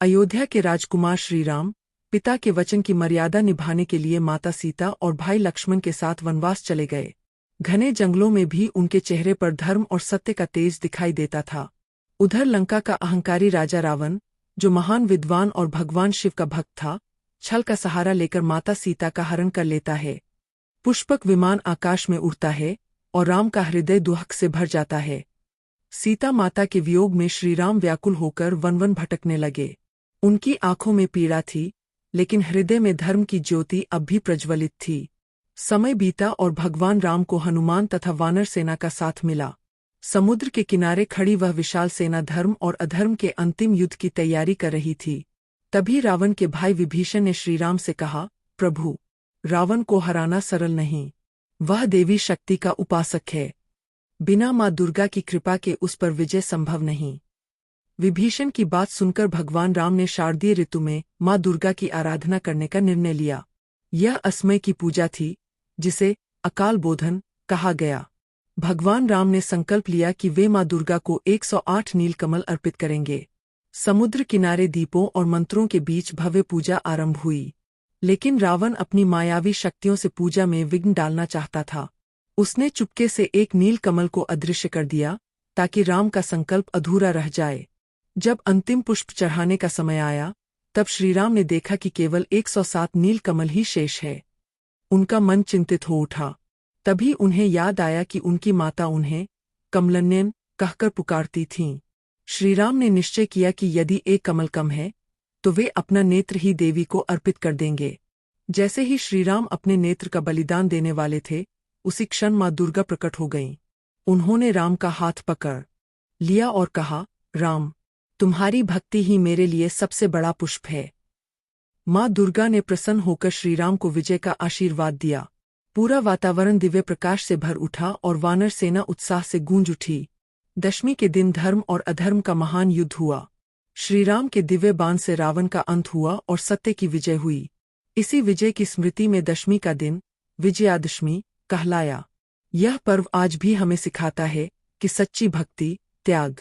अयोध्या के राजकुमार श्री राम पिता के वचन की मर्यादा निभाने के लिए माता सीता और भाई लक्ष्मण के साथ वनवास चले गए। घने जंगलों में भी उनके चेहरे पर धर्म और सत्य का तेज दिखाई देता था। उधर लंका का अहंकारी राजा रावण, जो महान विद्वान और भगवान शिव का भक्त था, छल का सहारा लेकर माता सीता का हरण कर लेता है। पुष्पक विमान आकाश में उड़ता है और राम का हृदय दुहक से भर जाता है। सीता माता के वियोग में श्रीराम व्याकुल होकर वन वन भटकने लगे। उनकी आंखों में पीड़ा थी, लेकिन हृदय में धर्म की ज्योति अब भी प्रज्वलित थी। समय बीता और भगवान राम को हनुमान तथा वानर सेना का साथ मिला। समुद्र के किनारे खड़ी वह विशाल सेना धर्म और अधर्म के अंतिम युद्ध की तैयारी कर रही थी। तभी रावण के भाई विभीषण ने श्रीराम से कहा, प्रभु, रावण को हराना सरल नहीं। वह देवी शक्ति का उपासक है। बिना माँ दुर्गा की कृपा के उस पर विजय संभव नहीं। विभीषण की बात सुनकर भगवान राम ने शारदीय ऋतु में माँ दुर्गा की आराधना करने का निर्णय लिया। यह असमय की पूजा थी, जिसे अकाल बोधन कहा गया। भगवान राम ने संकल्प लिया कि वे माँ दुर्गा को 108 नीलकमल अर्पित करेंगे। समुद्र किनारे दीपों और मंत्रों के बीच भव्य पूजा आरंभ हुई। लेकिन रावण अपनी मायावी शक्तियों से पूजा में विघ्न डालना चाहता था। उसने चुपके से एक नीलकमल को अदृश्य कर दिया, ताकि राम का संकल्प अधूरा रह जाए। जब अंतिम पुष्प चढ़ाने का समय आया, तब श्रीराम ने देखा कि केवल 107 नीलकमल ही शेष है। उनका मन चिंतित हो उठा। तभी उन्हें याद आया कि उनकी माता उन्हें कमलनयन कहकर पुकारती थीं। श्रीराम ने निश्चय किया कि यदि एक कमल कम है, तो वे अपना नेत्र ही देवी को अर्पित कर देंगे। जैसे ही श्रीराम अपने नेत्र का बलिदान देने वाले थे, उसी क्षण माँ दुर्गा प्रकट हो गईं। उन्होंने राम का हाथ पकड़ लिया और कहा, राम, तुम्हारी भक्ति ही मेरे लिए सबसे बड़ा पुष्प है। माँ दुर्गा ने प्रसन्न होकर श्रीराम को विजय का आशीर्वाद दिया। पूरा वातावरण दिव्य प्रकाश से भर उठा और वानर सेना उत्साह से गूंज उठी। दशमी के दिन धर्म और अधर्म का महान युद्ध हुआ। श्रीराम के दिव्य बाण से रावण का अंत हुआ और सत्य की विजय हुई। इसी विजय की स्मृति में दशमी का दिन विजयादशमी कहलाया। यह पर्व आज भी हमें सिखाता है कि सच्ची भक्ति, त्याग